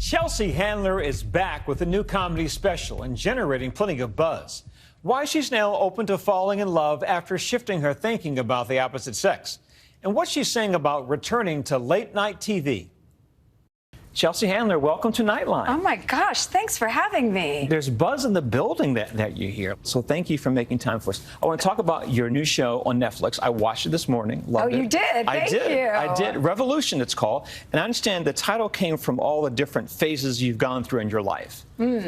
Chelsea Handler is back with a new comedy special and generating plenty of buzz. Why she's now open to falling in love after shifting her thinking about the opposite sex. And what she's saying about returning to late-night TV. Chelsea Handler, welcome to Nightline. Oh, my gosh. Thanks for having me. There's buzz in the building that you hear. So thank you for making time for us. I want to talk about your new show on Netflix. I watched it this morning. Loved it. Oh, you did? Thank you. I did. Revolution, it's called. And I understand the title came from all the different phases you've gone through in your life.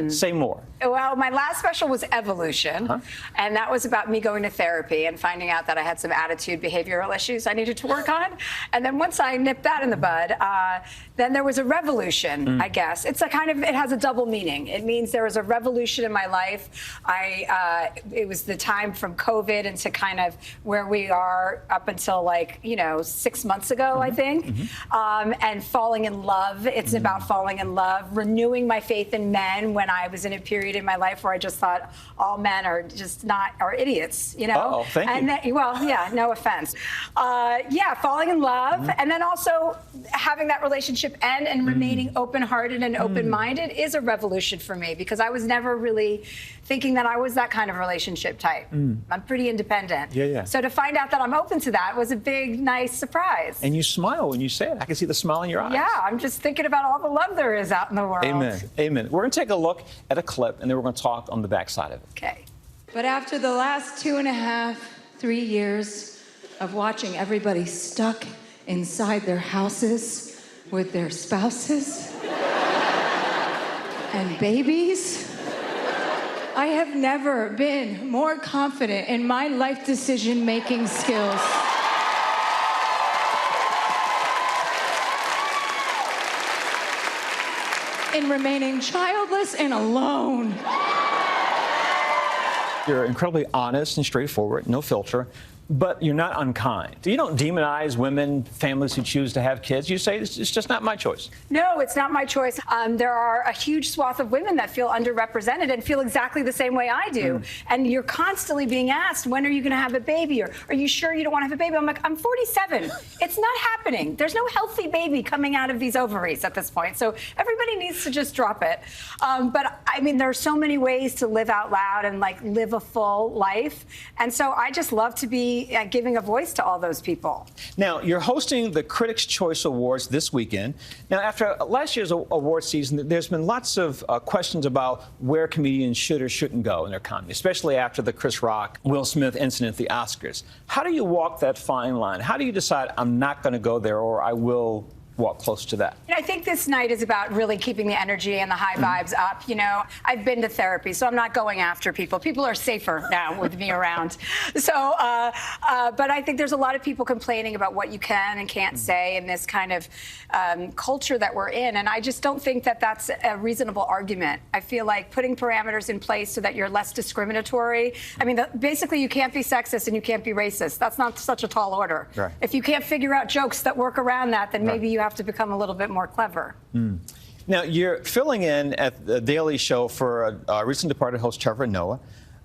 Say more. Well, my last special was Evolution, and that was about me going to therapy and finding out that I had some attitude behavioral issues I needed to work on. And then once I nipped that in the bud, then there was a revolution, I guess. It's a kind of, it has a double meaning. It means there was a revolution in my life. It was the time from COVID into kind of where we are up until 6 months ago, I think. And falling in love. It's about falling in love, renewing my faith in men when I was in a period in my life where I just thought all men are just are idiots, you know? Oh, thank you. Well, yeah, no offense. Yeah, falling in love, and then also having that relationship end and remaining open-hearted and open-minded is a revolution for me, because I was never really thinking that I was that kind of relationship type. I'm pretty independent. Yeah. So to find out that I'm open to that was a big, nice surprise. And you smile when you say it. I can see the smile in your eyes. Yeah, I'm just thinking about all the love there is out in the world. Amen. Amen. We're going to take a look at a clip, and then we're going to talk on the backside of it. Okay. But after the last 2.5, 3 years of watching everybody stuck inside their houses with their spouses and babies, I have never been more confident in my life decision-making skills. In remaining childless and alone. You're incredibly honest and straightforward, no filter, but you're not unkind. You don't demonize women, families who choose to have kids. You say it's just not my choice. No, it's not my choice. There are a huge swath of women that feel underrepresented and feel exactly the same way I do. And you're constantly being asked, when are you going to have a baby? Or are you sure you don't want to have a baby? I'm like, I'm 47. It's not happening. There's no healthy baby coming out of these ovaries at this point. So everybody needs to just drop it. But I mean, there are so many ways to live out loud and live a full life. And so I just love to be giving a voice to all those people. Now, you're hosting the Critics' Choice Awards this weekend. Now, after last year's award season, there's been lots of questions about where comedians should or shouldn't go in their comedy, especially after the Chris Rock, Will Smith incident at the Oscars. How do you walk that fine line? How do you decide I'm not going to go there, or I will walk close to that? I think this night is about really keeping the energy and the high vibes up. You know, I've been to therapy, so I'm not going after people. People are safer now with me around. So, but I think there's a lot of people complaining about what you can and can't say in this kind of culture that we're in. And I just don't think that that's a reasonable argument. I feel like putting parameters in place so that you're less discriminatory. I mean, basically, you can't be sexist and you can't be racist. That's not such a tall order. Right. If you can't figure out jokes that work around that, then maybe you have to become a little bit more clever. Now, you're filling in at the Daily Show for a recent departed host, Trevor Noah.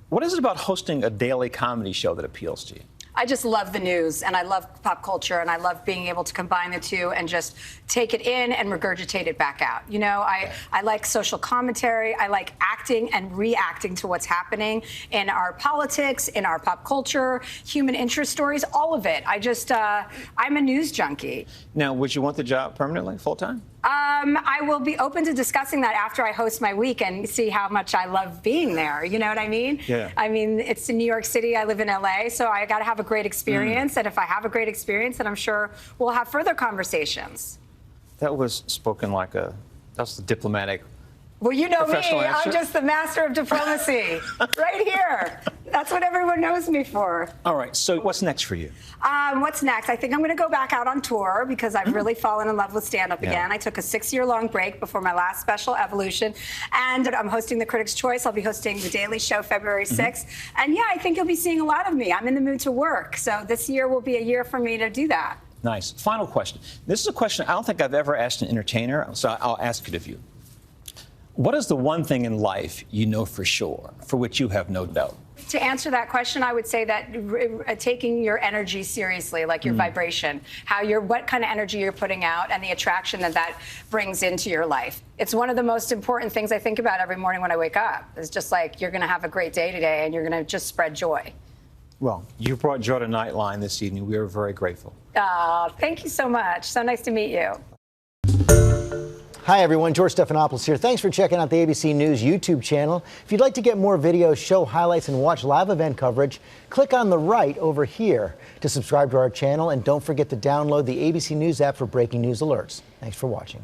What is it about hosting a daily comedy show that appeals to you? I just love the news, and I love pop culture, and I love being able to combine the two and just take it in and regurgitate it back out. You know, I like social commentary. I like acting and reacting to what's happening in our politics, in our pop culture, human interest stories, all of it. I'm a news junkie. Now, would you want the job permanently, full-time? I will be open to discussing that after I host my week and see how much I love being there. You know what I mean? Yeah. I mean, it's in New York City. I live in LA, so I got to have a great experience. And if I have a great experience, then I'm sure we'll have further conversations. That was spoken like that's the diplomatic. Well, you know me. Answer. I'm just the master of diplomacy right here. That's what everyone knows me for. All right. So what's next for you? What's next? I think I'm going to go back out on tour because I've really fallen in love with stand-up again. I took a 6-year-long break before my last special, Evolution. And I'm hosting the Critics' Choice. I'll be hosting The Daily Show February 6th. And yeah, I think you'll be seeing a lot of me. I'm in the mood to work. So this year will be a year for me to do that. Nice. Final question. This is a question I don't think I've ever asked an entertainer, so I'll ask it of you. What is the one thing in life you know for sure, for which you have no doubt? To answer that question, I would say that taking your energy seriously, like your vibration, what kind of energy you're putting out, and the attraction that brings into your life. It's one of the most important things I think about every morning when I wake up. It's just like, you're going to have a great day today, and you're going to just spread joy. Well, you brought joy to Nightline this evening. We are very grateful. Thank you so much. So nice to meet you. Hi, everyone. George Stephanopoulos here. Thanks for checking out the ABC News YouTube channel. If you'd like to get more videos, show highlights, and watch live event coverage, click on the right over here to subscribe to our channel. And don't forget to download the ABC News app for breaking news alerts. Thanks for watching.